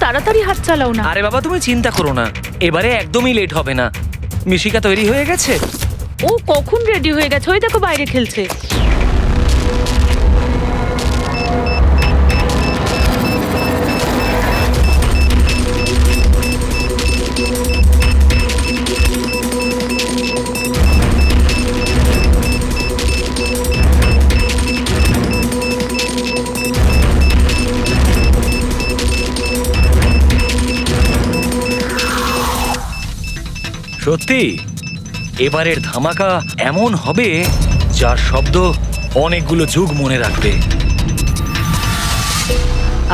তাড়াতাড়ি হাত চালাও না। আরে বাবা তুমি চিন্তা করো না, এবারে একদমই লেট হবে না। মিশিকা তৈরি হয়ে গেছে? ও কখন রেডি হয়ে গেছে, ওই দেখো বাইরে খেলছে। সত্যি এবারের ধামাকা এমন হবে যার শব্দ অনেকগুলো যুগ মনে রাখবে।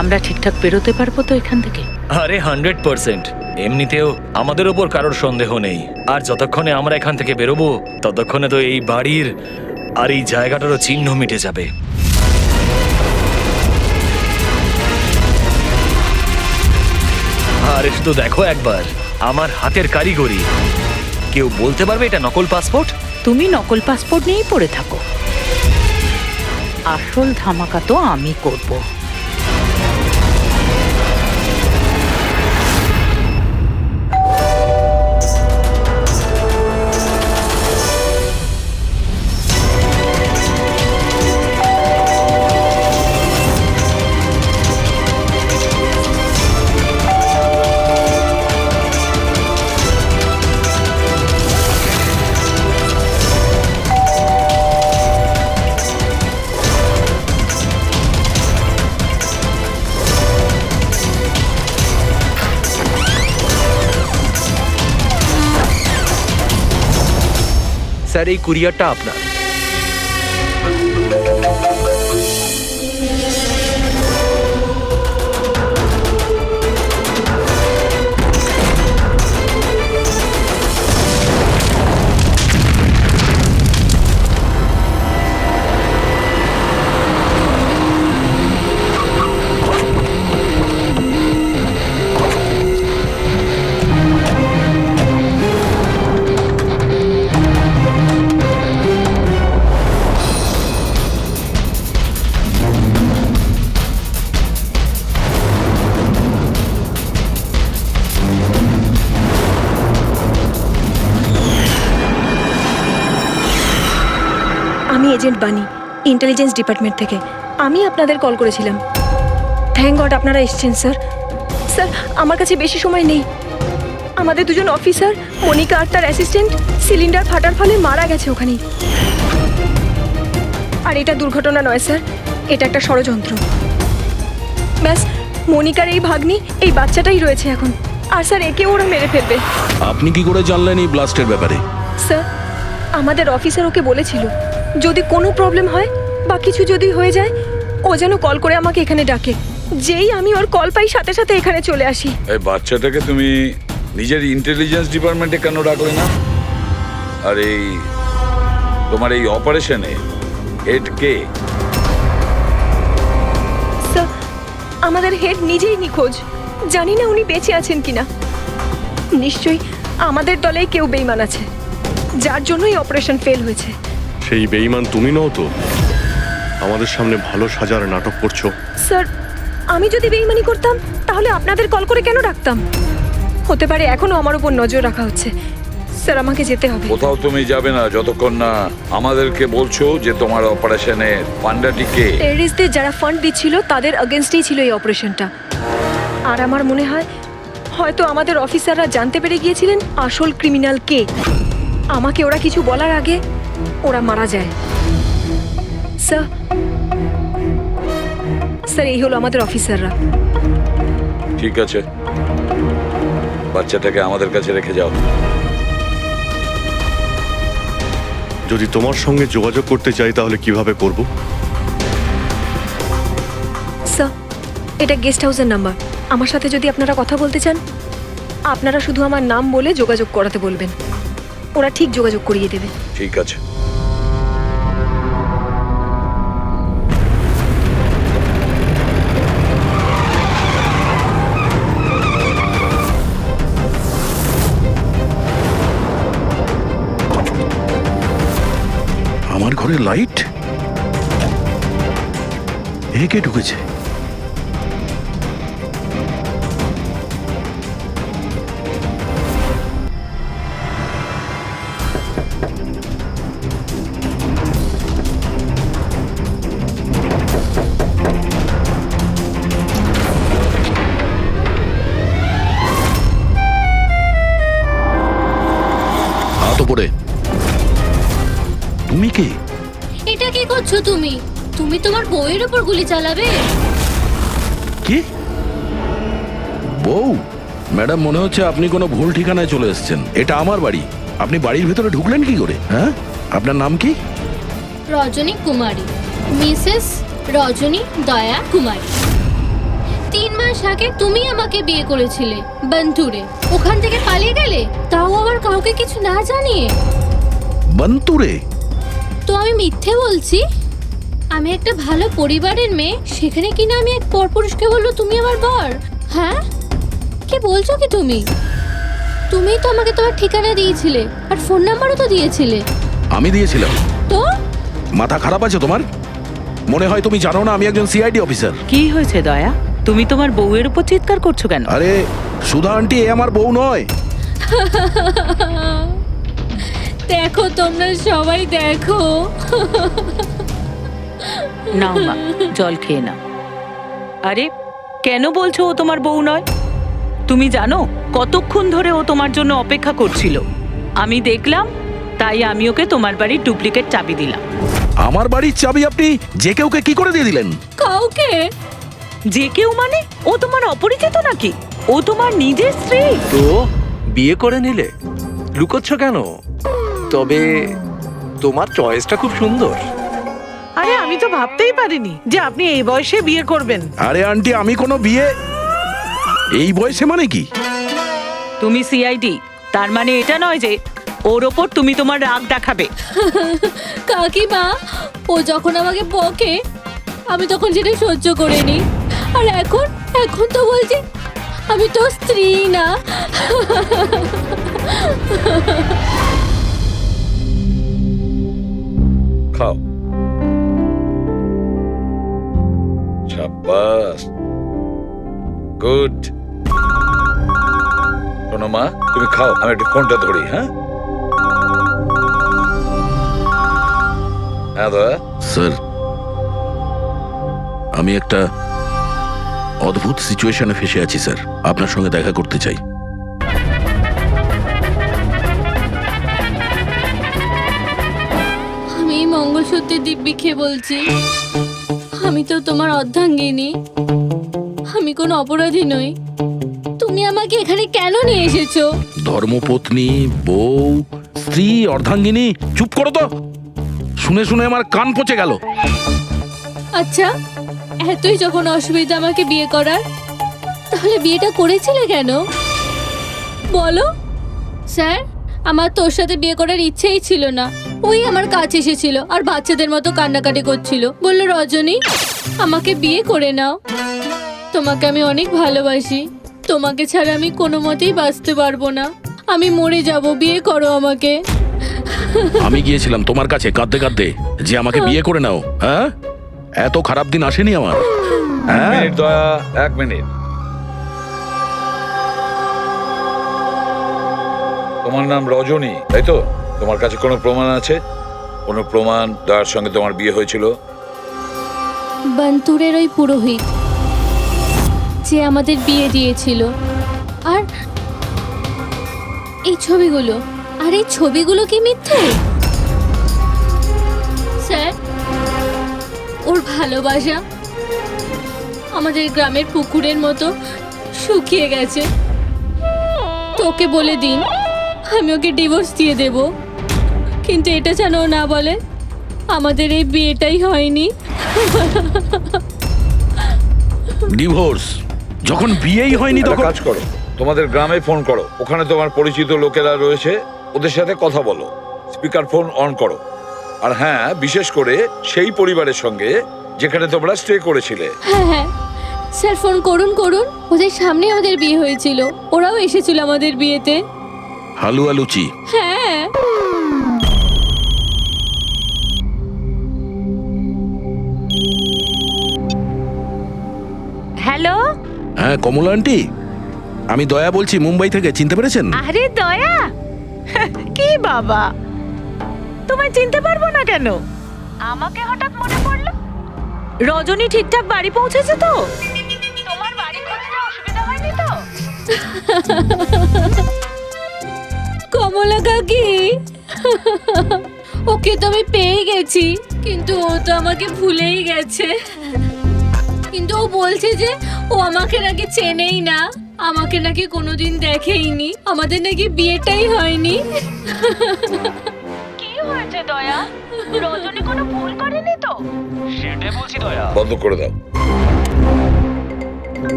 আমরা ঠিকঠাক বেরোতে পারবো তো এখান থেকে? আরে 100%। এমনিতেও আমাদের ওপর কারোর সন্দেহ নেই, আর যতক্ষণে আমরা এখান থেকে বেরোবো ততক্ষণে তো এই বাড়ির আর এই জায়গাটারও চিহ্ন মিটে যাবে। আরে শুধু দেখো একবার আমার হাতের কারিগরি। কেউ বলতে পারবে এটা নকল পাসপোর্ট? তুমি নকল পাসপোর্ট নিয়েই পড়ে থাকো, আসল ধামাকা তো আমি করব। স্যার, এই কুরিয়ারটা আপনার। আমি এজেন্ট বানি, ইন্টেলিজেন্স ডিপার্টমেন্ট থেকে। আমি আপনাদের কল করেছিলাম। থ্যাংক গড আপনারা এসেছেন স্যার। স্যার, আমার কাছে বেশি সময় নেই। আমাদের দুজন অফিসার, মনিকা আর তার অ্যাসিস্ট্যান্ট, সিলিন্ডার ফাটার ফলে মারা গেছে ওখানেই। আর এটা দুর্ঘটনা নয় স্যার, এটা একটা ষড়যন্ত্র। ব্যাস, মনিকার এই ভাগ্নি, এই বাচ্চাটাই রয়েছে এখন। আর স্যার, একে ওরা মেরে ফেলবে। আপনি কি করে জানলেন এই ব্লাস্টের ব্যাপারে? স্যার, আমাদের অফিসার ওকে বলেছিল যদি কোনো প্রবলেম হয় বা কিছু যদি হয়ে যায় ও যেন কল করে আমাকে এখানে ডাকে। যেই আমি ওর কল পাই সাথে সাথে এখানে চলে আসি। এই বাচ্চাটাকে তুমি নিজের ইন্টেলিজেন্স ডিপার্টমেন্টে কেন ডাকলে না? আর এই তোমার এই অপারেশনে হেড কে? স্যার, আমাদের হেড নিজেই নিখোঁজ। জানি না উনি বেঁচে আছেন কিনা। নিশ্চয়ই আমাদের দলে কেউ বেইমান আছে, যার জন্যই অপারেশন ফেল হয়েছে। সেই বেঈমান তুমি নও তো? আমাদের সামনে ভালো সাজার নাটক করছো। স্যার, আমি যদি বেইমানি করতাম তাহলে আপনাদের কল করে কেন ডাকতাম? হতে পারে এখনো আমার উপর নজর রাখা হচ্ছে। স্যার, আমাকে যেতে হবে। কোথাও তুমি যাবে না যতক্ষণ না আমাদেরকে বলছো যে তোমার অপারেশনের পান্ডাটি কে। টেররিস্টদের যারা ফান্ড দিচ্ছিল তাদের এগেনস্টেই ছিল এই অপারেশনটা। আর আমার মনে হয় হয়তো আমাদের অফিসাররা জানতে পেরে গিয়েছিলেন আসল ক্রিমিনাল কে। আমাকে ওরা কিছু বলার আগে ওরা মারা যায়। স্যার, স্যার, এই হলো আমাদের অফিসাররা। ঠিক আছে, বাচ্চাটাকে আমাদের কাছে রেখে যাও। যদি তোমার সঙ্গে যোগাযোগ করতে চাই তাহলে কিভাবে করব? স্যার, এটা গেস্ট হাউসের নাম্বার। আমার সাথে যদি আপনারা কথা বলতে চান আপনারা শুধু আমার নাম বলে যোগাযোগ করাতে বলবেন, ওরা ঠিক যোগাযোগ করিয়ে দেবে। ঠিক আছে। আমার ঘরে লাইট? এ কে ঢুকেছে? তুমি কে? এটা কি করছো তুমি? তুমি তোমার বউয়ের উপর গুলি চালাবে? কি বউ? ম্যাডাম, মনে হচ্ছে আপনি কোনো ভুল ঠিকানায় চলে এসেছেন। এটা আমার বাড়ি। আপনি বাড়ির ভেতরে ঢুকলেন কি করে? হ্যাঁ, আপনার নাম কি? রজনী কুমারী, মিসেস রজনী দয়া কুমারী। 3 মাস আগে তুমি আমাকে বিয়ে করেছিলে বন্তুরে। ওখান থেকে পালিয়ে গেলে, তাও আবার কাউকে কিছু না জানিয়ে। বন্তুরে? তো আমি মিথ্যে বলছি? আমি একটা ভালো পরিবারের মেয়ে, সেখানে কিনা আমি এক পরপুরুষকে বলবো তুমি আমার বর? হ্যাঁ, কি বলছো কি তুমি? তুমিই তো আমাকে তোমার ঠিকানা দিয়েছিলে, আর ফোন নাম্বারও তো দিয়েছিলে। আমি দিয়েছিলাম? তো মাথা খারাপ আছে তোমার? মনে হয় তুমি জানো না আমি একজন সিআইডি অফিসার। কি হয়েছে দয়া? তুমি তোমার বউয়ের উপর চিৎকার করছো কেন? আরে সুধা আন্টি, এ আমার বউ নয়। দেখো, তোমরা সবাই দেখো। নাও মা, জল খেয়ে নাও। আরে কেন বলছো ও তোমার বউ নয়? তুমি জানো কতক্ষণ ধরে ও তোমার জন্য অপেক্ষা করছিল? আমি দেখলাম, তাই আমি ওকে তোমার বাড়ির ডুপ্লিকেট চাবি দিলাম। আমার বাড়ির চাবি আপনি যে কেউকে কি করে দিয়ে দিলেন? কাউকে? যে কেউ মানে? ও তোমার অপরিচিত নাকি? ও তোমার নিজের স্ত্রী। তো বিয়ে করে নিলে? লুকোচ্ছ কেন? তবে তোমার চয়েসটা খুব সুন্দর। আরে আমি তো ভাবতেই পারিনি যে আপনি এই বয়সে বিয়ে করবেন। আরে আন্টি, আমি কোনো বিয়ে এই বয়সে মানে কি? তুমি সিআইডি, তার মানে এটা নয় যে ওর ওপর তুমি তোমার রাগ দেখাবে। কাকিমা, ও যখন আমাকে বকে আমি তখন সেটা সহ্য করে নি, আর এখন এখন তো বলছি আমি তো স্ত্রী না। খাও। শাবাশ, গুড। শোনো মা, তুমি খাও, আমি একটু ফোনটা ধরি। হ্যাঁ হ্যাঁ দয়া। স্যার, আমি একটা অদ্ভুত সিচুয়েশনে ফেসে আছি স্যার, আপনার সঙ্গে দেখা করতে চাই। আমি এই মঙ্গলসূত্রের দিব্যি খেয়ে বলছি, আমি তো তোমার অর্ধাঙ্গিনী, আমি কোনো অপরাধী নই। তুমি আমাকে এখানে কেন নিয়ে এসেছো? ধর্মপত্নী, বউ, স্ত্রী, অর্ধাঙ্গিনী, চুপ করো তো। শুনে শুনে আমার কান পচে গেল। আচ্ছা, এতই যখন অসুবিধা আমাকে বিয়ে করার, তাহলে বিয়েটা করেছিলে কেন বলো? স্যার, আমার তোর সাথে বিয়ে করার ইচ্ছেই ছিল না। ওই আমার কাছে এসেছিল আর বাচ্চাদের মতো কান্নাকাটি করছিল, বলল রজনী আমাকে বিয়ে করে নাও, তোমাকে আমি অনেক ভালোবাসি, তোমাকে ছাড়া আমি কোনো মতেই বাঁচতে পারবো না, আমি মরে যাব, বিয়ে করো আমাকে। আমি গিয়েছিলাম তোমার কাছে কাঁদতে কাঁদতে যে আমাকে বিয়ে করে নাও। হ্যাঁ, এত খারাপ দিন আসেনি আমার। হ্যাঁ, মিনিট দয়া, 1 মিনিট। তোমার নাম রজনী, তাই তো? তোমার কাছে কোনো প্রমাণ আছে? কোনো প্রমাণ দয়ার সঙ্গে তোমার বিয়ে হয়েছিল? বন্তুরের ওই পুরোহিত যে আমাদের বিয়ে দিয়েছিল, আর এই ছবিগুলো, আর এই ছবিগুলো কি মিথ্যে? স্যার, ওর ভালোবাসা আমাদের গ্রামের পুকুরের মতো শুকিয়ে গেছে। তোকে বলে দিন আমি ওকে ডিভোর্স দিয়ে দেব, কিন্তু এটা যেন ও না বলে আমাদের এই বিয়েটাই হয়নি। ডিভোর্স? যখন বিয়েই হয়নি একটা তখন কাজ করো, তোমাদের গ্রামে ফোন করো, ওখানে তোমার পরিচিত লোকেরা রয়েছে, ওদের সাথে কথা বলো, স্পিকার ফোন অন করো। আর হ্যাঁ, বিশেষ করে সেই পরিবারের সঙ্গে যেখানে তোমরা স্টে করেছিলে। হ্যাঁ হ্যাঁ স্যার, ফোন করুন করুন, ওদের সামনে আমাদের বিয়ে হয়েছিল, ওরাও এসেছিল আমাদের বিয়েতে। হালুয়া লুচি? হ্যাঁ। হ্যালো। হ্যাঁ কমলা আন্টি, আমি দয়া বলছি মুম্বাই থেকে, চিনতে পেরেছেন? আরে দয়া, কি বাবা, তোমায় চিনতে পারবো না কেন? আমাকে হঠাৎ মনে পড়লো। রজনী ঠিকঠাক বাড়ি পৌঁছেছে তো? তোমার বাড়ি খুঁজতে অসুবিধা হয়নি তো? কমলা কাকি, ওকে তো আমি পেয়ে গেছি, কিন্তু ও তো আমাকে ভুলেই গেছে। কিন্তু ও বলছে যে ও আমাকে নাকি চেনেই না, আমাকে নাকি কোনোদিন দেখেইনি, আমাদের নাকি বিয়েটাই হয়নি। কি হয়েছে দয়া? রজনী কোনো ভুল করেনি তো? সেটাই বলছি দয়া। বন্ধ করে দাও।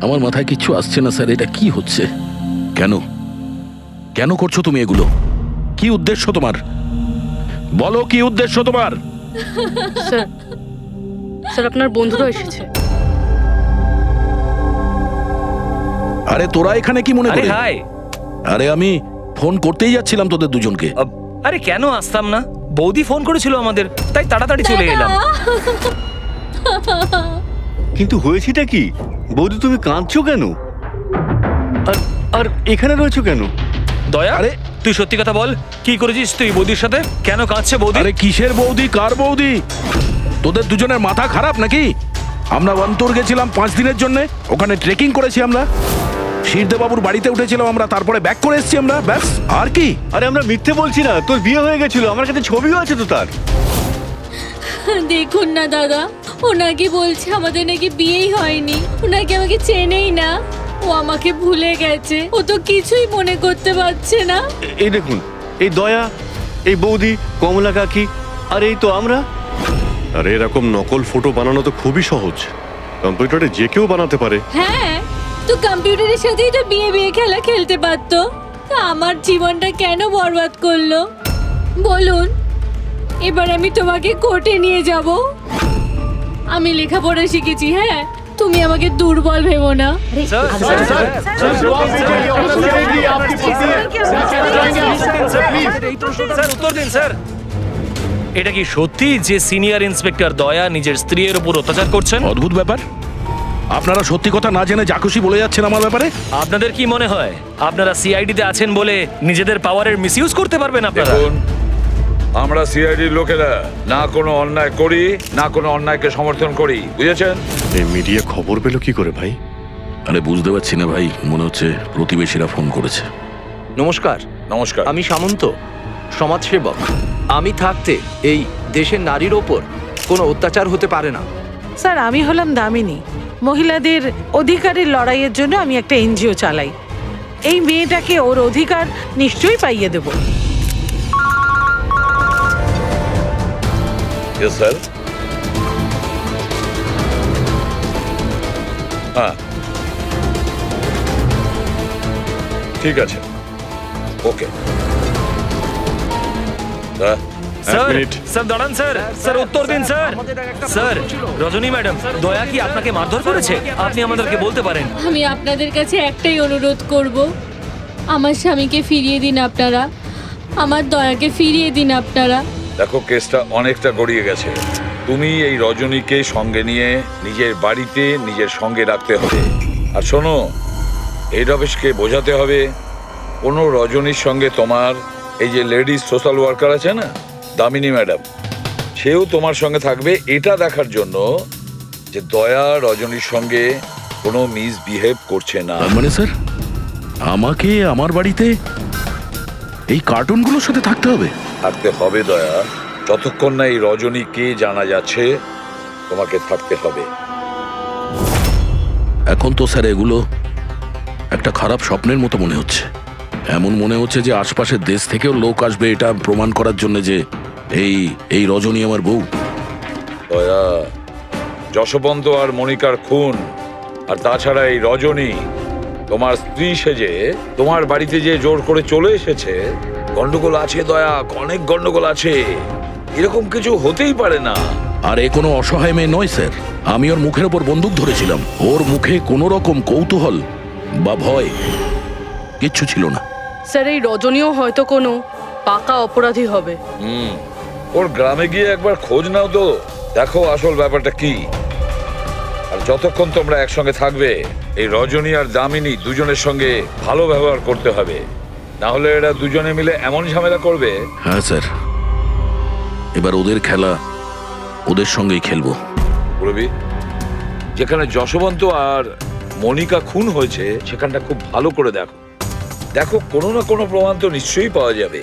আমার মাথায় কিচ্ছু আসছে না স্যার, এটা কি হচ্ছে? কেন কেন করছো তুমি এগুলো? কি উদ্দেশ্য তোমার? বলো কি উদ্দেশ্য তোমার? স্যার আপনার বন্ধুরা এসেছে। আরে তোরা এখানে কি মনে আরে করে? হাই। আরে আমি ফোন করতেই যাচ্ছিলাম তোদের দুজনকে। আরে কেন আসতাম না? বৌদি ফোন করেছিল আমাদের, তাই তাড়াতাড়ি চলে এলাম। কিন্তু হয়েছেটা কি? বৌদি তুমি কাঁদছো কেন? আর আর এখানে রয়েছো কেন? দয়া, আরে তুই সত্যি কথা বল, কি করেছিস তুই বৌদির সাথে? কেন কাঁদছে বৌদি? আরে কিসের বৌদি, কার বৌদি? তোদের দুজনের মাথা খারাপ নাকি? আমরা বন্তর গেছিলাম 5 দিনের জন্য, ওখানে ট্রেকিং করেছি আমরা। শিরদেবাবুর বাড়িতে উঠেছিলাম আমরা, তারপরে ব্যাক করে এসেছি আমরা, ব্যাস। আর কি? আরে আমরা মিথ্যে বলছি না, তোর বিয়ে হয়ে গেছিল, আমার কাছে ছবিও আছে তো তার। দেখুন না দাদা, ও নাকি বলছে আমাদের নাকি বিয়েই হয়নি, ও নাকি আমাকে চেনেই না, ও আমাকে ভুলে গেছে, ও তো কিছুই মনে করতে পারছে না। এই দেখুন, এই দয়া, এই বৌদি, কমলা কাকি, আর এই তো আমরা। আরে এরকম নকল ফটো বানানো তো খুবই সহজ, কম্পিউটারে যে কেউ বানাতে পারে। হ্যাঁ, তো কম্পিউটারের সাথেই তো বিয়ে বিয়ে খেলা খেলতে পারতো, তা আমার জীবনটা কেন বরবাদ করলো বলুন? এবার আমি তোমাকে কোর্টে নিয়ে যাব। আমি লেখাপড়া শিখেছি, হ্যাঁ, তুমি আমাকে দুর্বল ভেবো না। স্যার উত্তর দিন স্যার। এটা কি সত্যি যে সিনিয়র ইন্সপেক্টর দয়া নিজের স্ত্রীর উপর অত্যাচার করছেন? অদ্ভুত ব্যাপার, আপনারা সত্যি কথা না জেনে যা খুশি বলে যাচ্ছেন আমার ব্যাপারে। আপনাদের কি মনে হয় আপনারা সিআইডিতে আছেন বলে নিজেদের পাওয়ারের মিসইউজ করতে পারবেন আপনারা? দেখুন, আমরা সিআইডির লোকেরা না কোনো অন্যায় করি, না কোনো অন্যায়কে সমর্থন করি, বুঝেছেন? এই মিডিয়া খবর পেলো কি করে ভাই? আরে বুঝতে পারছি না ভাই, মনে হচ্ছে প্রতিবেশীরা ফোন করেছে। নমস্কার, নমস্কার। আমি সামন্ত, সমাজসেবক। আমি থাকতে এই দেশের নারীর ওপর কোনো অত্যাচার হতে পারে না। স্যার, আমি হলাম দামিনী। মহিলাদের অধিকারের লড়াইয়ের জন্য আমি একটা এনজিও চালাই। এই মেয়েটাকে ওর অধিকার নিশ্চয়ই পাইয়ে দেব। Yes sir. হ্যাঁ, ঠিক আছে, ওকে। Sir minute. স্যার দাঁড়ান স্যার, স্যার উত্তর দিন স্যার। স্যার, রজনী ম্যাডাম, দয়া কি আপনাকে মারধর করেছে? আপনি আমাদেরকে বলতে পারেন। আমি আপনাদের কাছে একটাই অনুরোধ করব, আমার স্বামীকে ফিরিয়ে দিন আপনারা, আমার দয়াকে ফিরিয়ে দিন আপনারা। দেখো, কেসটা অনেকটা গড়িয়ে গেছে। তুমি এই রজনীকে সঙ্গে নিয়ে নিজের বাড়িতে নিজের সঙ্গে রাখতে হবে। আর শোনো, হেড অফিসকে বোঝাতে হবে কোনো রজনীর সঙ্গে তোমার এই যে লেডিস সোশ্যাল ওয়ার্কার আছে না, দামিনী ম্যাডাম, সেও তোমার সঙ্গে থাকবে, এটা দেখার জন্য যে দয়া রজনীর সঙ্গে কোনো মিসবিহেভ করছে না। তার মানে স্যার আমাকে আমার বাড়িতে এই কার্টুনগুলোর সাথে থাকতে হবে? থাকতে হবে দয়া, যতক্ষণ না এই রজনী কে জানা যাচ্ছে, তোমাকে থাকতে হবে। এখন তো স্যার এগুলো একটা খারাপ স্বপ্নের মতো মনে হচ্ছে। এমন মনে হচ্ছে যে আশপাশের দেশ থেকেও লোক আসবে এটা প্রমাণ করার জন্য যে এই রজনী আমার বউ। দয়া, যশবন্ত আর মনিকার খুন, আর তাছাড়া এই রজনী তোমার স্ত্রী সেজে তোমার বাড়িতে যে জোর করে চলে এসেছে, গন্ডগোল আছে দয়া, অনেক গন্ডগোল আছে। এরকম কিছু হতেই পারে না। আর এ কোনো অসহায় মেয়ে নয় স্যার, আমি ওর মুখের ওপর বন্দুক ধরেছিলাম, ওর মুখে কোনো রকম কৌতূহল বা ভয় কিচ্ছু ছিল না। স্যার এই রজনীও হয়তো কোনো পাকা অপরাধী হবে। ওর গ্রামে গিয়ে একবার খোঁজ নাও তো, দেখো আসল ব্যাপারটা কি। আর যতক্ষণ তোমরা একসঙ্গে থাকবে, এই রজনী আর দামিনী দুজনের সঙ্গে ভালো ব্যবহার করতে হবে, না হলে এরা দুজনে মিলে এমন ঝামেলা করবে। হ্যাঁ স্যার, এবার ওদের খেলা ওদের সঙ্গেই খেলবো। পুরবি, যেখানে যশবন্ত আর মনিকা খুন হয়েছে সেখানটা খুব ভালো করে দেখো, দেখো কোনো না কোনো প্রমাণ তো নিশ্চয়ই পাওয়া যাবে।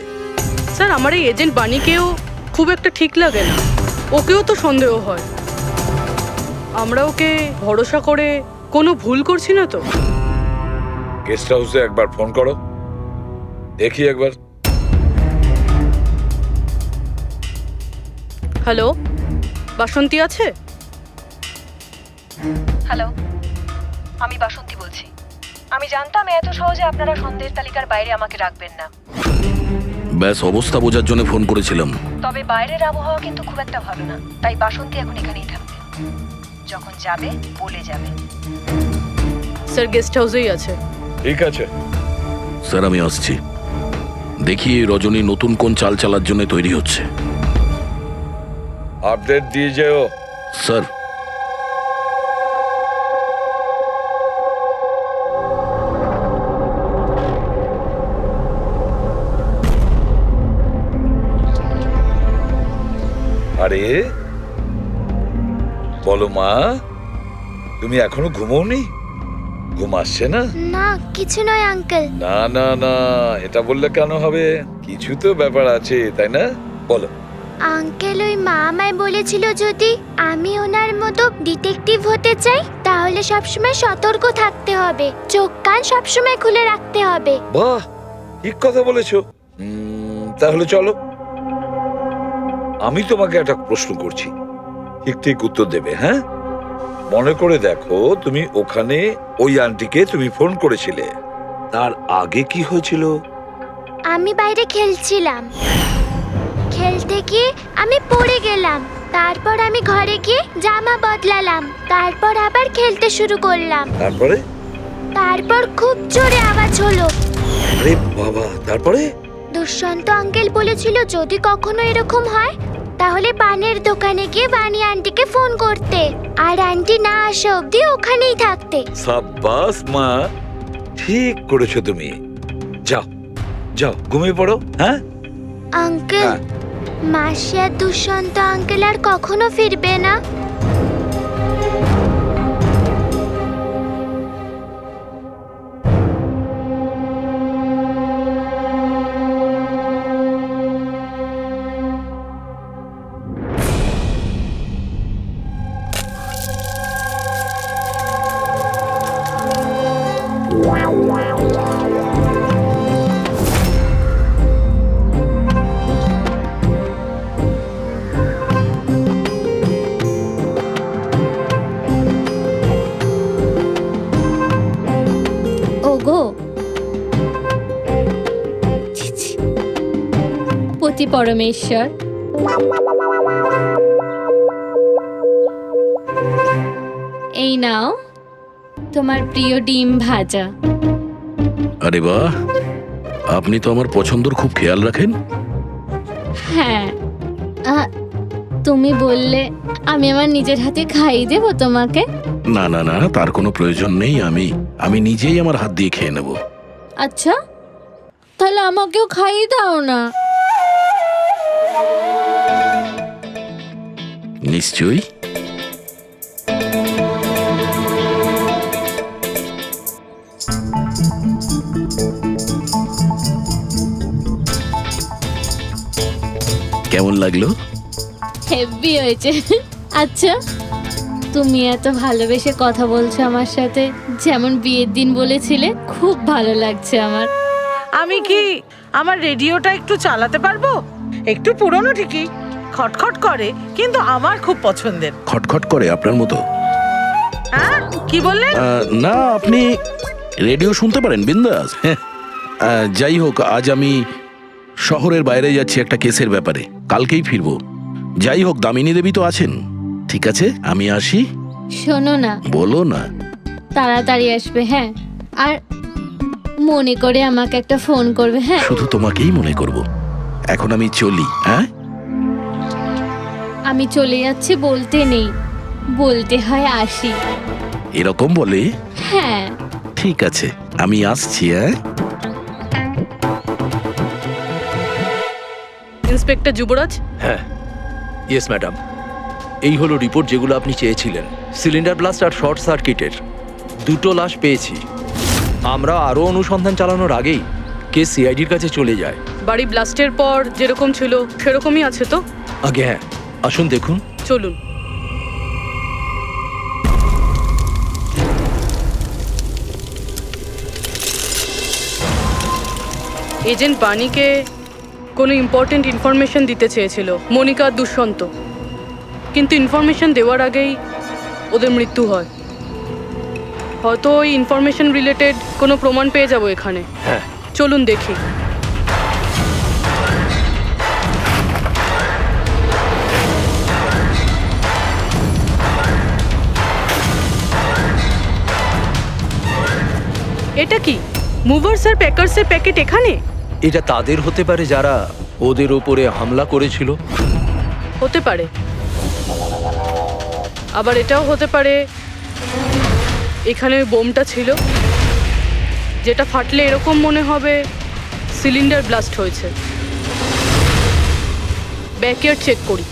স্যার আমার এই এজেন্ট বানিকেও খুব একটা ঠিক লাগে না, ওকেও তো সন্দেহ হয়। আমরা ওকে ভরসা করে কোনো ভুল করছি না তো? গেস্ট হাউসে একবার ফোন করো, দেখি একবার। হ্যালো, বাসন্তী আছে? হ্যালো, আমি বাসন্তী বলছি। আমি জানতাম এত সহজে আপনারা সন্দেহের তালিকার বাইরে আমাকে রাখবেন না, ব্যাস অবস্থা বোঝার জন্য ফোন করেছিলাম। তবে বাইরের আবহাওয়া কিন্তু খুব একটা ভালো না, তাই বাসন্তী এখন এখানেই থাকবে। যখন যাবে বলে যাবে। স্যার গেস্ট হাউসেই আছে। ঠিক আছে স্যার আমি আসছি। দেখি এই রজনী নতুন কোন চাল চালার জন্য তৈরি হচ্ছে। আপডেট দিয়ে যেও। স্যার আরে বলো মা, তুমি এখনো ঘুমোওনি? ঘুম আসছে না? না কিছু নয় আঙ্কেল। না না না, এটা বললে কেন হবে? কিছু তো ব্যাপার আছে, তাই না? বলো। আঙ্কেল ওই মা আমায় বলেছিল যদি আমি ওনার মতো ডিটেকটিভ হতে চাই তাহলে সবসময় সতর্ক থাকতে হবে, চোখ কান সবসময় খুলে রাখতে হবে। বাহ, ঠিক কথা বলেছো। তাহলে চলো, আমি তোমাকে একটা প্রশ্ন করছি, ঠিক ঠিক উত্তর দেবে। হ্যাঁ, মনে করে দেখো, তুমি ওখানে ওই আন্টিকে তুমি ফোন করেছিলে, তার আগে কি হয়েছিল? আমি বাইরে খেলছিলাম, খেলতে গিয়ে আমি পড়ে গেলাম, তারপর আমি ঘরে গিয়ে জামা বদলালাম, তারপর আবার খেলতে শুরু করলাম। তারপর খুব জোরে আওয়াজ হলো। আরে বাবা, তারপরে? দুষ্যন্ত আঙ্কেল বলেছিল যদি কখনো এরকম হয় তাহলে পানের দোকানে গিয়ে বানি আন্টিকে ফোন করতে, আর আন্টি না আসা অবধি ওখানেই থাকতে। সাব্বাস মা, ঠিক করেছো তুমি। যাও যাও ঘুমিয়ে পড়ো। হ্যাঁ আঙ্কেল, মাসি আর দুষ্যন্ত আঙ্কেল আর কখনো ফিরবে না? ওগো, ছি, ছি। পতি পরমেশ্বর, এই নাও তোমার প্রিয় ডিম ভাজা। আরে বাহ, আপনি তো আমার পছন্দর খুব খেয়াল রাখেন। হ্যাঁ, তুমি বললে আমি আমার নিজের হাতে খাইয়ে দেবো তোমাকে। না না না, তার কোনো প্রয়োজন নেই। আমি নিজেই আমার হাত দিয়ে খেয়ে নেব। আচ্ছা, তাহলে আমাকেও খাইয়ে দাও না। নিশ্চয়ই। কেমন লাগলো? হেভি হয়েছে। আচ্ছা, তুমি এত ভালোবেসে কথা বলছো আমার সাথে, যেমন বিয়ের দিন বলেছিলে। খুব ভালো লাগছে আমার। আমি কি আমার রেডিওটা একটু চালাতে পারবো? একটু পুরনো ঠিকই, খটখট করে, কিন্তু আমার খুব পছন্দের। খটখট করে আপনার মতো? হ্যাঁ, কি বললেন? না, আপনি রেডিও শুনতে পারেন বিন্দাস। যাই হোক, আজ আমি শহরের বাইরে যাচ্ছি একটা কেসের ব্যাপারে, কালকেই ফিরবো। যাই হোক, দামিনী দেবী তো আছেন। ঠিক আছে, আমি আসি। শোনো না, বলো না। তাড়াতাড়ি আসবে, হ্যাঁ? আর মনে করে আমাকে একটা ফোন করবে, হ্যাঁ? শুধু তোমাকেই মনে করব। এখন আমি চলি। হ্যাঁ, আমি চলে যাচ্ছি বলতে নেই, বলতে হয় আসি। এরকম বলে? হ্যাঁ। ঠিক আছে, আমি আসছি। হ্যাঁ, ইন্সপেক্টর যুবরাজ। হ্যাঁ, ইয়েস ম্যাডাম। এই হলো রিপোর্ট যেগুলো আপনি চেয়েছিলেন। সিলিন্ডার ব্লাস্ট আর শর্ট সার্কিটের দুটো লাশ পেয়েছি। আমরা আরও অনুসন্ধান চালানোর আগেই কেস সিআইডির কাছে চলে যায়। বাড়ি ব্লাস্টের পর যেরকম ছিল সেরকমই আছে তো? আগে হ্যাঁ, আসুন দেখুন। চলুন। এজেন্ট বাণীকে কোনো ইম্পর্টেন্ট ইনফরমেশন দিতে চেয়েছিল মনিকা আর দুষ্যন্ত, কিন্তু ইনফরমেশন দেওয়ার আগেই ওদের মৃত্যু হয়। হয়তো ওই ইনফরমেশন রিলেটেড কোনো প্রমাণ পেয়ে যাবো এখানে। হ্যাঁ, চলুন দেখি। এটা কি মুভার্স আর প্যাকার্সের প্যাকেট এখানে? এটা তাদের হতে পারে যারা ওদের ওপরে হামলা করেছিল। হতে পারে, আবার এটাও হতে পারে এখানে ওই বোমটা ছিল, যেটা ফাটলে এরকম মনে হবে সিলিন্ডার ব্লাস্ট হয়েছে। ব্যাকইয়ার্ড চেক করি।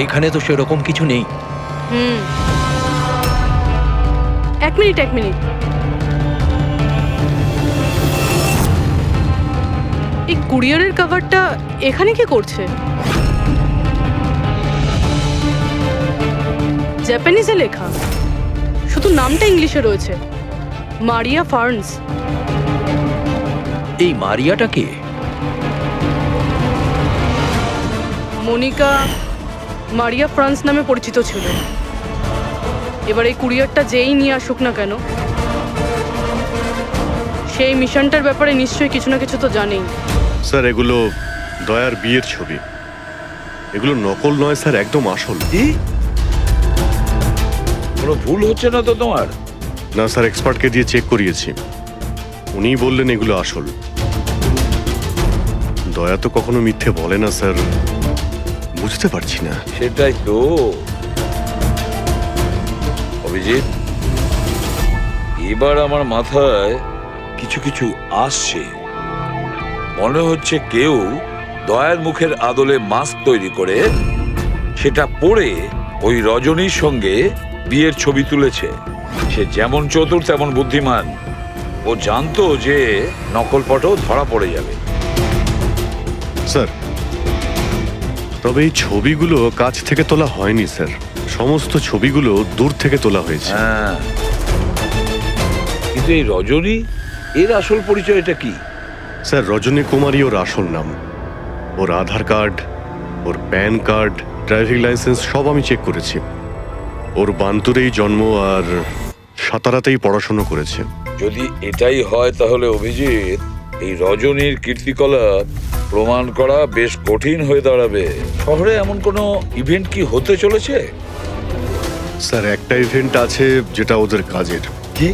এখানে তো সেরকম কিছু নেই। এক মিনিট। এই কুরিয়ারের কভারটা এখানে কি করছে? জাপানিজে লেখা, শুধু নামটা ইংলিশে রয়েছে, মারিয়া ফার্নস। এই মারিয়াটা কে? মনিকা মারিয়া ফ্রান্স নামে পরিচিত ছিল। এবার এই কুরিয়ারটা যেই নিয়ে আসুক না কেন, সেই মিশনটার ব্যাপারে নিশ্চয়ই কিছু না কিছু তো জানেই। স্যার এগুলো দয়ার বিয়ের ছবি। এগুলো নকল নয় স্যার, একদম আসল। কি? কোনো ভুল হচ্ছে না তো তোমার? না স্যার, এক্সপার্টকে দিয়ে চেক করিয়েছি, উনিই বললেন এগুলো আসল। দয়া তো কখনো মিথ্যে বলে না স্যার, বুঝতে পারছি না। সেটাই তো অভিজিৎ, এবার আমার মাথায় কিছু কিছু আসছে। মনে হচ্ছে কেউ দয়ার মুখের আদলে মাস্ক তৈরি করে সেটা পরে ওই রজনীর সঙ্গে বিয়ের ছবি তুলেছে। সে যেমন চতুর তেমন বুদ্ধিমান। ও জানতো যে নকল ফটো ধরা পড়ে যাবে। স্যার তবে এই ছবিগুলো কাছ থেকে তোলা হয়নি স্যার, সমস্ত ছবিগুলো দূর থেকে তোলা হয়েছে। হ্যাঁ, কিন্তু এই রজনী, এর আসল পরিচয়টা কি? স্যার রজনী কুমারী ওর আসল নাম। ওর আধার কার্ড, ওর প্যান কার্ড, ড্রাইভিং লাইসেন্স সব আমি চেক করেছি। ওর বান্তুরেই জন্ম আর সাতারাতেই পড়াশোনা করেছে। যদি এটাই হয় তাহলে অভিজিৎ, এই রজনীর কীর্তিকলাপ প্রমাণ করা বেশ কঠিন হয়ে দাঁড়াবে। শহরে এমন কোনো ইভেন্ট কি হতে চলেছে? স্যার একটা ইভেন্ট আছে যেটা ওদের কাজের। কি?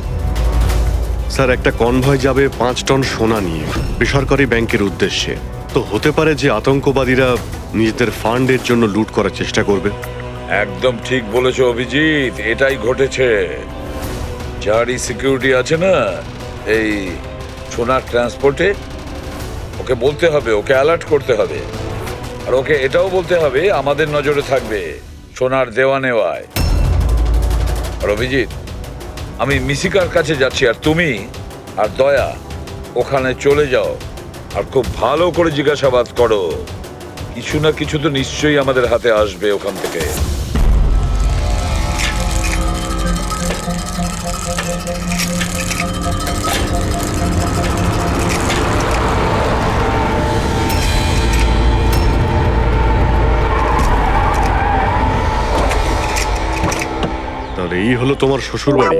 স্যার একটা কনভয় যাবে 5 টন সোনা নিয়ে বেসরকারি ব্যাংকের উদ্দেশ্যে। তো হতে পারে যে আতঙ্কবাদীরা নিজেদের ফান্ডের জন্য লুট করার চেষ্টা করবে। একদম ঠিক বলেছো অভিজিৎ, এটাই ঘটেছে। যারই সিকিউরিটি আছে না এই সোনার ট্রান্সপোর্টে, ওকে বলতে হবে, ওকে অ্যালার্ট করতে হবে। আর ওকে এটাও বলতে হবে আমাদের নজরে থাকবে সোনার দেওয়া নেওয়ায়। আর অভিজিৎ, আমি মিশিকার কাছে যাচ্ছি, আর তুমি আর দয়া ওখানে চলে যাও আর খুব ভালো করে জিজ্ঞাসাবাদ করো। কিছু না কিছু তো নিশ্চয়ই আমাদের হাতে আসবে ওখান থেকে। তাহলে এই হলো তোমার শ্বশুর বাড়ি।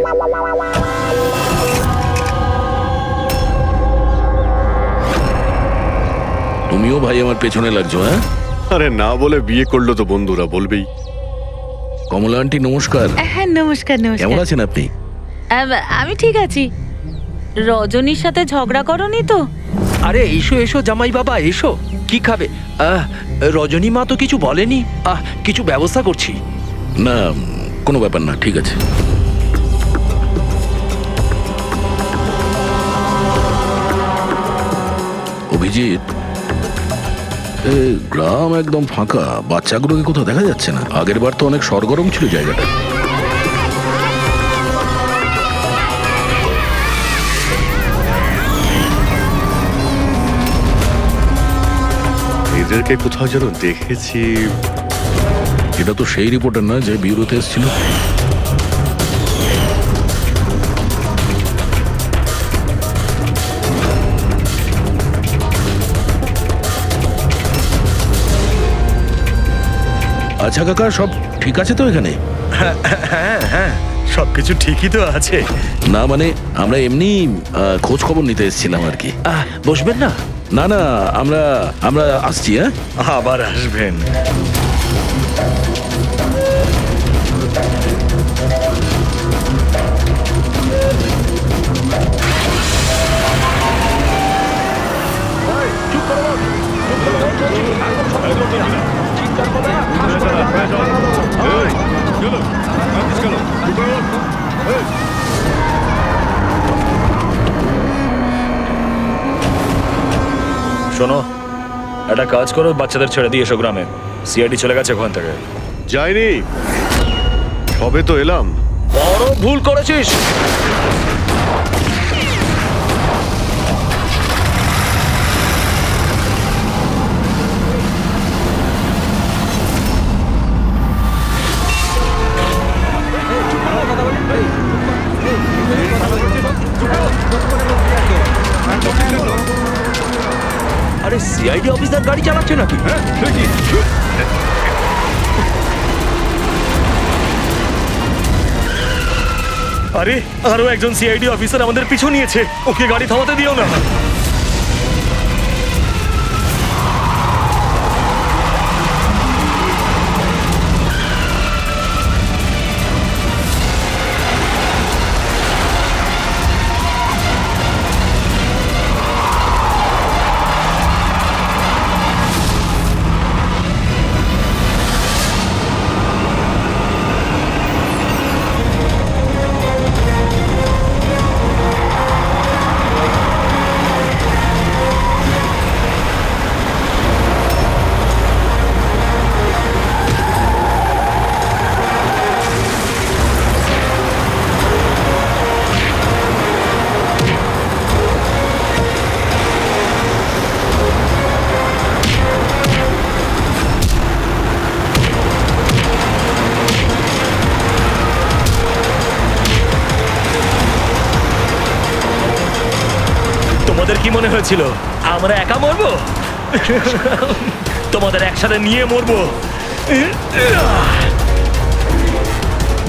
তুমিও ভাই আমার পেছনে লাগছো? হ্যাঁ, আরে না বলে বিয়ে করলো তো বন্ধুরা বলবেই। কমলা আন্টি নমস্কার। হ্যাঁ, নমস্কার। কেমন আছেন আপনি? আমি ঠিক আছি। রজনীর সাথে ঝগড়া করনি তো? আরে এসো এসো জামাই বাবা, এসো। কি খাবে? রজনী মা তো কিছু বলেনি। কিছু ব্যবস্থা করছি। না, কোনো ব্যাপার না, ঠিক আছে। অভিজিৎ, গ্রাম একদম ফাঁকা, বাচ্চাগুলোকে কোথাও দেখা যাচ্ছে না। আগের বার তো অনেক সরগরম ছিল জায়গাটা। এদেরকে কোথাও যেন দেখেছি। এটা তো সেই রিপোর্টার না যে বিউরোতে এসেছিল। আচ্ছা কাকা, সব ঠিক আছে তো এখানে? হ্যাঁ হ্যাঁ, সবকিছু ঠিকই তো আছে। না মানে আমরা এমনি খোঁজ খবর নিতে এসেছিলাম আর কি। বসবেন না? না না, আমরা আমরা আসছি। হ্যাঁ, আবার আসবেন। শোনো, একটা কাজ করো, বাচ্চাদের ছেড়ে দিয়ে এসো গ্রামে। সিআইডি চলে গেছে ওখান থেকে। যাইনি, সবে তো এলাম। বড় ভুল করেছিস। আরে সিআইডি অফিসার গাড়ি চালাচ্ছে নাকি? আরে আরো একজন সিআইডি অফিসার আমাদের পিছু নিয়েছে, ওকে গাড়ি থামাতে দিও না। তোমাদের কি মনে হয়েছিল আমরা একা মরবো? তোমাদের একসাথে নিয়ে মরবো।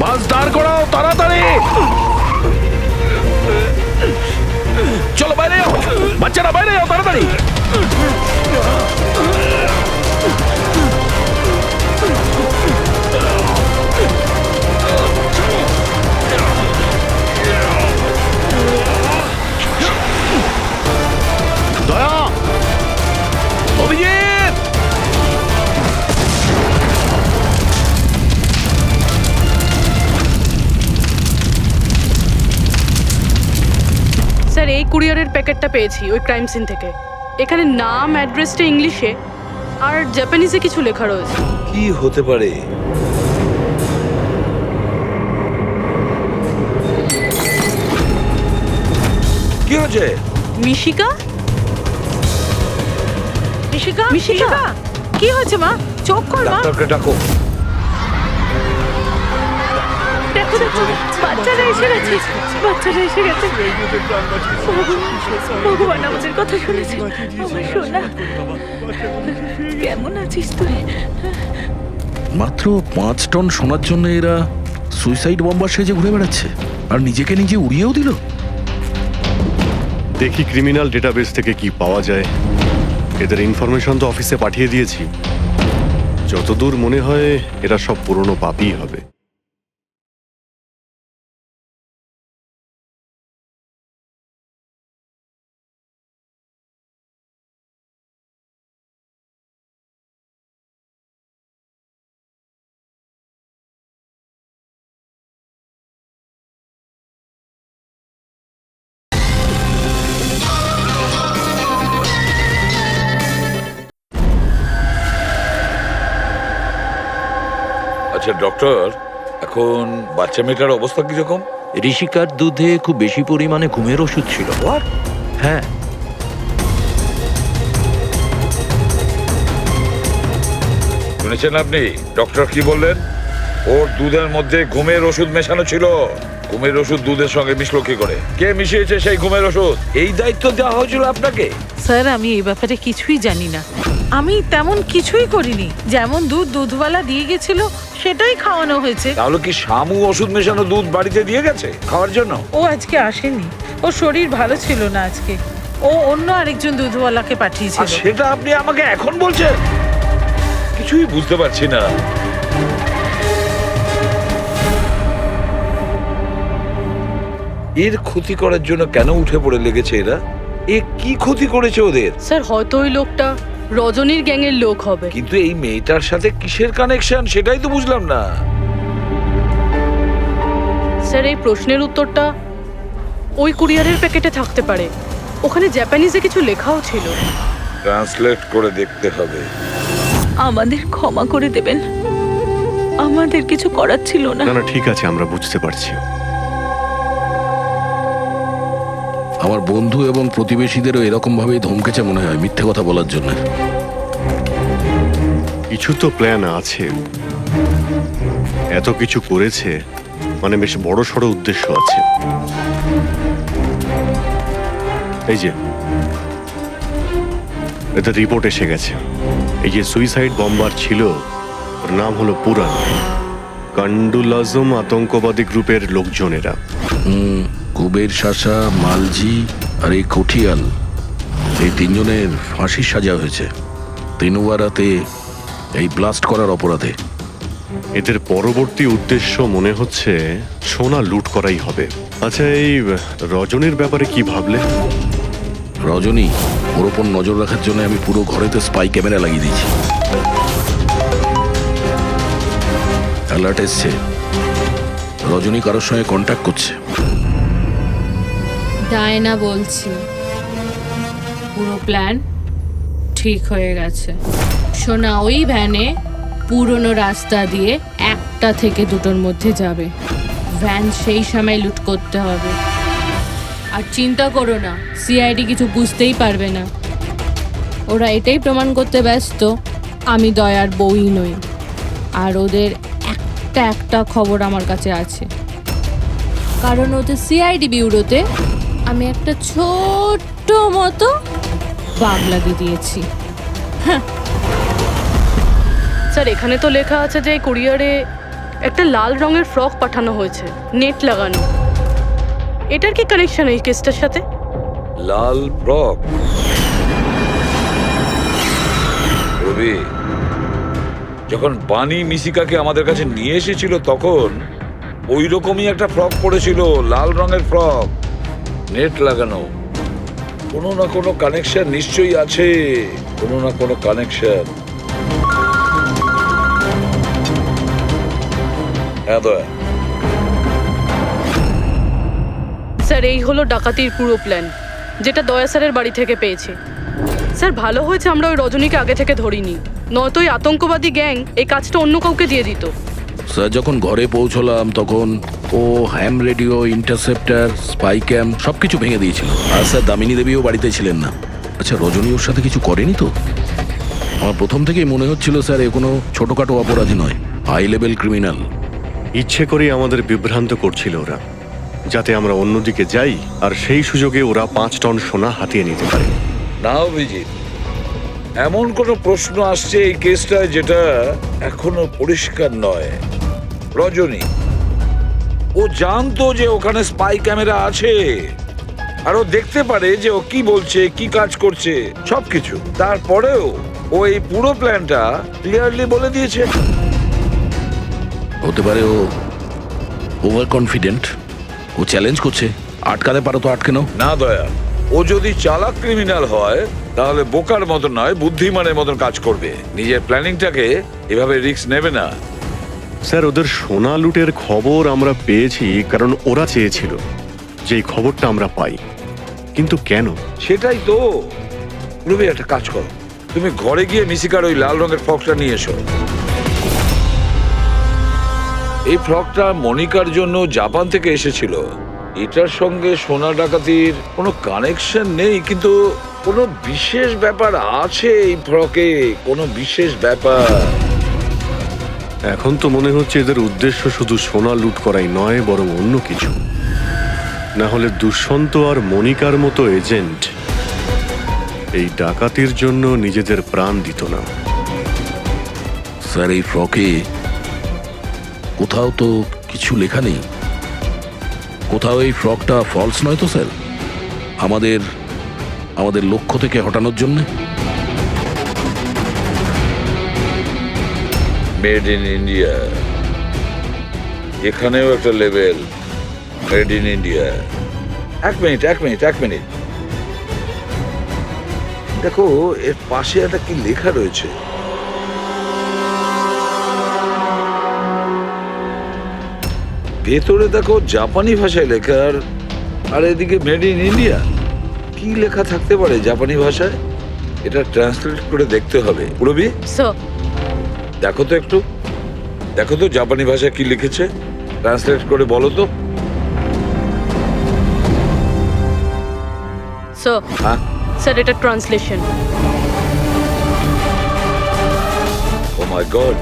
বাস দাঁড় করাও তাড়াতাড়ি। চলো বাইরে যাও, বাচ্চারা বাইরে যাও তাড়াতাড়ি। দয়া, অভিজিৎ, স্যার এই কুরিয়ারের প্যাকেটটা পেয়েছি ওই ক্রাইম সিন থেকে। এখানে নাম অ্যাড্রেসটা ইংলিশে আর জাপানিজে কিছু লেখা রয়েছে। কি হতে পারে? কি হয়েছে? মিশিকা? মিশিকা, মিশিকা, কি হয়েছে মা? চোখ খোল মা। ডাক্তারকে ডাকো। দেখো দেখো, বাচ্চারা এসে গেছে, বাচ্চারা এসে গেছে। ভগবান আমাদের কথা শুনেছে। আমার সোনা, কেমন আছিস তুই? মাত্র 5 টন সোনার জন্য এরা সুইসাইড বম্বার সেজে ঘুরে বেড়াচ্ছে, আর নিজেকে নিজে উড়িয়েও দিল। দেখি ক্রিমিনাল ডেটাবেস থেকে কি পাওয়া যায়। এদের ইনফরমেশন তো অফিসে পাঠিয়ে দিয়েছি। যতদূর মনে হয় এরা সব পুরনো পাপই হবে। আচ্ছা ডক্টর, এখন বাচ্চা মেয়েটার অবস্থা কিরকম? ঋষিকার দুধে খুব বেশি পরিমাণে ঘুমের ওষুধ ছিল। হ্যাঁ, শুনেছেন আপনি ডক্টর কি বললেন? ওর দুধের মধ্যে ঘুমের ওষুধ মেশানো ছিল। ঘুমের ওষুধ দুধের সঙ্গে মিশলো কি করে? কে মিশিয়েছে সেই ঘুমের ওষুধ? এই দায়িত্ব দেওয়া হয়েছিল আপনাকে? স্যার আমি এই ব্যাপারে কিছুই জানি না। আমি তেমন কিছুই করিনি। যেমন দুধ দুধওয়ালা দিয়ে গেছিল সেটাই খাওয়ানো হয়েছে। তাহলে কি শামু ওষুধ মেশানো দুধ বাড়িতে দিয়ে গেছে খাওয়ার জন্য? ও আজকে আসেনি, ওর শরীর ভালো ছিল না আজকে। ও অন্য আরেকজন দুধওয়ালাকে আর পাঠিয়েছিল। সেটা আপনি আমাকে এখন বলছেন? কিছুই বুঝতে পারছি না। এর ক্ষতি করার জন্য কেন উঠে পড়ে লেগেছে এরা? এ কি ক্ষতি করেছে ওদের? স্যার হয়তো ওই লোকটা রজনীর গ্যাংয়ের লোক হবে। কিন্তু এই মেয়েটার সাথে কিসের কানেকশন সেটাই তো বুঝলাম না। স্যার এই প্রশ্নের উত্তরটা ওই কুরিয়ারের প্যাকেটে থাকতে পারে। ওখানে জাপানিজে কিছু লেখাও ছিল। ট্রান্সলেট করে দেখতে হবে। আমাদের ক্ষমা করে দেবেন, আমাদের কিছু করার ছিল না। না না ঠিক আছে, আমরা বুঝতে পারছি। আমার বন্ধু এবং প্রতিবেশীদেরও এরকম ভাবেই ধমকেছে মনে হয় মিথ্যে কথা বলার জন্য। কিছু তো প্ল্যান আছে। এত কিছু করেছে মানে বেশ বড় সড় উদ্দেশ্য আছে। এই যে এতে রিপোর্ট এসে গেছে। এই যে সুইসাইড বম্বার ছিল ওর নাম হলো পুরান। কান্ডুল আজম আতঙ্কবাদী গ্রুপের লোকজনেরা। কুবের শাসা, মালজি আর এই কঠিয়াল, এই তিনজনের ফাঁসির সাজা হয়েছে তিনুয়ারাতে এই ব্লাস্ট করার অপরাধে। এদের পরবর্তী উদ্দেশ্য মনে হচ্ছে সোনা লুট করাই হবে। আচ্ছা এই রজনীর ব্যাপারে কি ভাবলে? রজনী, ওর ওপর নজর রাখার জন্য আমি পুরো ঘরেতে স্পাই ক্যামেরা লাগিয়ে দিয়েছি। অ্যালার্ট এসছে, রজনী কারোর সঙ্গে কন্ট্যাক্ট করছে। ডায়না বলছি, পুরো প্ল্যান ঠিক হয়ে গেছে। সোনা ওই ভ্যানে পুরনো রাস্তা দিয়ে 1টা থেকে 2টোর মধ্যে যাবে। ভ্যান সেই সময় লুট করতে হবে। আর চিন্তা করো না, সিআইডি কিছু বুঝতেই পারবে না। ওরা এটাই প্রমাণ করতে ব্যস্ত আমি দয়ার বউই নই। আর ওদের একটা খবর আমার কাছে আছে, কারণ ওদের সিআইডি বিউরোতে আমি একটা ছোট্ট মতো বাগ লাগিয়ে দিয়েছি। স্যার এখানে তো লেখা আছে যে কুরিয়ারে একটা লাল রঙের ফ্রক পাঠানো হয়েছে, নেট লাগানো। এটার কি কানেকশন এই কেসটার সাথে? লাল ফ্রক? রবি, যখন বানি মিশিকাকে আমাদের কাছে নিয়ে এসেছিল তখন ওই রকমই একটা ফ্রক পরেছিল, লাল রঙের ফ্রক, নেট লাগানো। কোনো না কোনো কানেকশন নিশ্চয়ই আছে, কোনো না কোনো কানেকশন। হ্যাঁ দয়া। স্যার এই হলো ডাকাতির পুরো প্ল্যান, যেটা দয়া স্যারের বাড়ি থেকে পেয়েছি। স্যার ভালো হয়েছে আমরা ওই রজনীকে আগে থেকে ধরিনি, নয়তো ওই আতঙ্কবাদী গ্যাং এই কাজটা অন্য কাউকে দিয়ে দিত। স্যার যখন ঘরে পৌঁছলাম তখন ও হ্যাম রেডিও, ইন্টারসেপ্টার, স্পাই ক্যাম্প সবকিছু ভেঙে দিয়েছিল। আর স্যার দামিনী দেবীও বাড়িতে ছিলেন না। আচ্ছা রজনী ওর সাথে কিছু করেনি তো? আমার প্রথম থেকেই মনে হচ্ছিল স্যার এ কোনো ছোটখাটো অপরাধী নয়, হাই লেভেল ক্রিমিনাল। ইচ্ছে করেই আমাদের বিভ্রান্ত করছিল ওরা, যাতে আমরা অন্যদিকে যাই আর সেই সুযোগে ওরা 5 টন সোনা হাতিয়ে নিতে পারে। না অভিজিৎ, এমন কোনো প্রশ্ন আসছে এই কেসটায় যেটা এখনো পরিষ্কার নয়। রজনী, ও জানতো যে ওখানে স্পাই ক্যামেরা আছে, আর ও দেখতে পারে যে ও কি বলছে, কি কাজ করছে, সবকিছু। তারপরেও ও এই পুরো প্ল্যানটা ক্লিয়ারলি বলে দিয়েছে। হতে পারে ও ওভার কনফিডেন্ট, ও চ্যালেঞ্জ করছে। আটকাতে পারো তো আটকে নাও। না দয়া, ও যদি চালাক ক্রিমিনাল হয় তাহলে বোকার মতন নয়, বুদ্ধিমানের মতন কাজ করবে। নিজের প্ল্যানিংটাকে এভাবে রিস্ক নেবে না। স্যার ওদের সোনা লুটের খবর আমরা পেয়েছি কারণ ওরা চেয়েছিল যে এই খবরটা আমরা পাই, কিন্তু কেন? সেটাই তো। রবি একটা কাজ করো, তুমি ঘরে গিয়ে মিশিকার ওই লাল রঙের ফক্সটা নিয়ে এসো। এই ফ্রকটা মনিকার জন্য জাপান থেকে এসেছিল। এটার সঙ্গে সোনা ডাকাতির কোনো কানেকশন নেই, কিন্তু কোনো বিশেষ ব্যাপার আছে এই ফ্রকে, কোনো বিশেষ ব্যাপার। এখন তো মনে হচ্ছে এদের উদ্দেশ্য শুধু সোনা লুট করাই নয়, বরং অন্য কিছু। না হলে দুষ্যন্ত আর মনিকার মতো এজেন্ট এই ডাকাতির জন্য নিজেদের প্রাণ দিত না। স্যার, এই ফ্রকে কোথাও তো কিছু লেখা নেই। কোথাও এই ফ্রকটা ফলস নয় তো স্যার? আমাদের লক্ষ্য থেকে হটানোর জন্য। মেড ইন ইন্ডিয়া, এখানেও একটা লেভেল মেড ইন ইন্ডিয়া। এক মিনিট, দেখো এর পাশে একটা কি লেখা রয়েছে। ভেতরে দেখো জাপানি ভাষায় লেখা, আর এদিকে মেড ইন ইন্ডিয়া। কি লেখা থাকতে পারে জাপানি ভাষায়? এটা ট্রান্সলেট করে দেখতে হবে। পুরবি, স্যার, দেখো তো জাপানি ভাষায় কি লিখেছে, ট্রান্সলেট করে বলো তো। স্যার, হ্যাঁ, স্যার এটা ট্রান্সলেশন। ও মাই গড।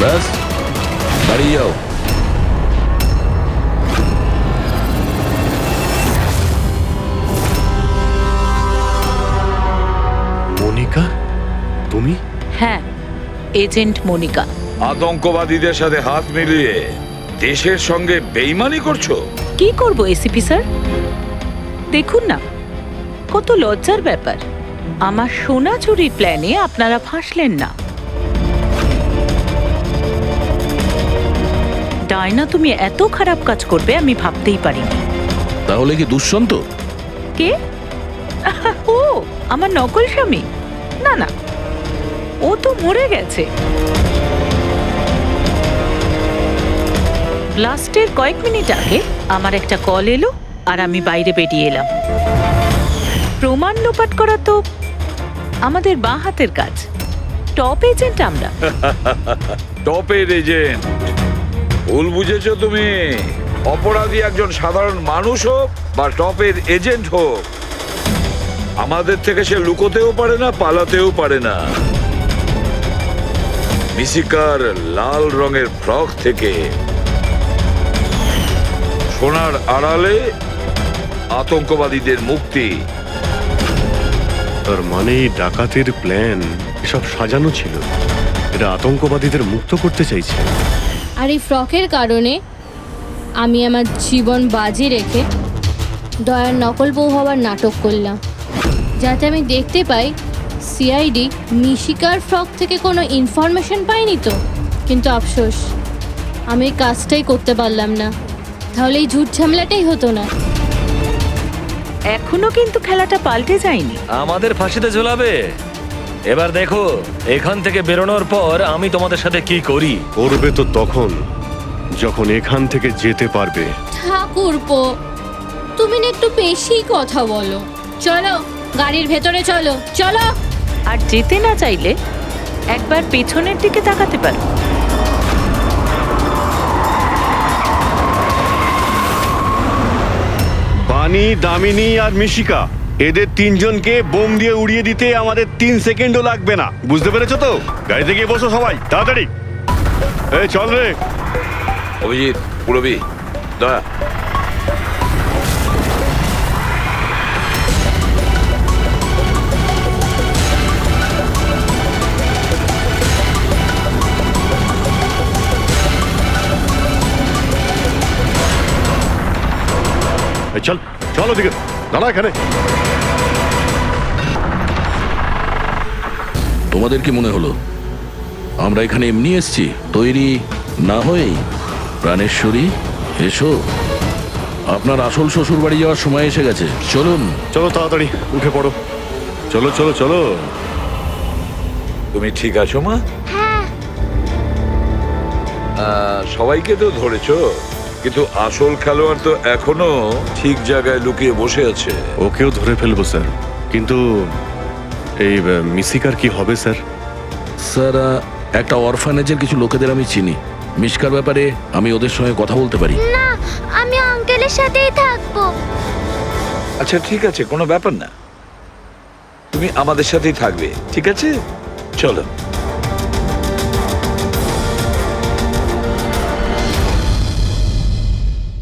ব্যাস, বাড়ি যাও। মনিকা, তুমি? হ্যাঁ, এজেন্ট মনিকা। আতঙ্কবাদীদের সাথে হাত মিলিয়ে দেশের সঙ্গে বেইমানি করছো? কি করব এসিপি স্যার? দেখুন না, কত লজ্জার ব্যাপার। আমার সোনা চুরির প্ল্যানে আপনারা ফাঁসলেন না। ডায়না, তুমি এত খারাপ কাজ করবে আমি ভাবতেই পারিনি। তাহলে কি দুষ্যন্ত? কে? ও আমার নকল স্বামী? না না, ও তো মরে গেছে। ব্লাস্টের কয়েক মিনিট আগে আমার একটা কল এলো আর আমি বাইরে বেরিয়ে এলাম। প্রমাণ লোপাট করা তো আমাদের বাঁ হাতের কাজ। টপ এজেন্ট আমরা। টপের এজেন্ট? ভুল বুঝেছো তুমি। অপরাধী একজন সাধারণ মানুষ হোক বা টপের এজেন্ট হোক, আমাদের থেকে সে লুকোতেও পারে না, পালাতেও পারে না। মিসিকার লাল রঙের ফ্রক থেকে সোনার আড়ালে আতঙ্কবাদীদের মুক্তি। তার মানে এই ডাকাতির প্ল্যান এসব সাজানো ছিল। এরা আতঙ্কবাদীদের মুক্ত করতে চাইছে। আর এই ফ্রকের কারণে আমি আমার জীবন বাজি রেখে দয়ার নকল বউ হওয়ার নাটক করলাম, যাতে আমি দেখতে পাই সিআইডি মিশিকার ফ্রক থেকে কোনো ইনফরমেশন পাইনি তো। কিন্তু আফসোস, আমি এই কাজটাই করতে পারলাম না, তাহলে এই ঝুট ঝামেলাটাই হতো না। এখনো কিন্তু খেলাটা পাল্টে যায়নি। আমাদের ফাঁসিতে ঝোলাবে। এবার দেখো এখান থেকে বেরোনোর পর আমি তোমাদের সাথে কি করি। করবে তো তখন যখন এখান থেকে যেতে পারবে। ঠাকুরপো, তুমি না একটু বেশি কথা বলো। চলো গাড়ির ভেতরে চলো, চলো। আর যেতে না চাইলে একবার পেছনের দিকে তাকাতে পারো। বানি, দামিনী আর মিশিকা, এদের তিনজনকে বোম দিয়ে উড়িয়ে দিতে আমাদের 3 সেকেন্ডও লাগবে না। বুঝতে পেরেছো তো? গাড়িতে গিয়ে বসো সবাই, তাড়াতাড়ি। এই চল রে। অভিজিৎ, পুরবি, দয়া। এই চল, চল ওদিকে, দাঁড়া এখানে। তোমাদের কি মনে হলো আমরা এখানে এমনি এসেছি? তৈরি না হয়েই? প্রাণেশ্বরী, এসো। আপনার আসল শ্বশুর বাড়ি যাওয়ার সময় এসে গেছে। চলুন। চলো তাড়াতাড়ি উঠে পড়ো। চলো চলো চলো। তুমি ঠিক আছো মা? হ্যাঁ। সবাইকে তো ধরেছো, কিন্তু আসল খেলোয়াড় তো এখনো ঠিক জায়গায় লুকিয়ে বসে আছে। ওকেও ধরে ফেলবো স্যার, কিন্তু এই মিশিকার কি হবে স্যার? স্যার, একটা অরফানেজের কিছু লোকেদের আমি চিনি। মিশকার ব্যাপারে আমি ওদের সঙ্গে কথা বলতে পারি। না, আমি আঙ্কেলের সাথেই থাকবো। আচ্ছা ঠিক আছে, কোনো ব্যাপার না, তুমি আমাদের সাথেই থাকবে, ঠিক আছে? চলো।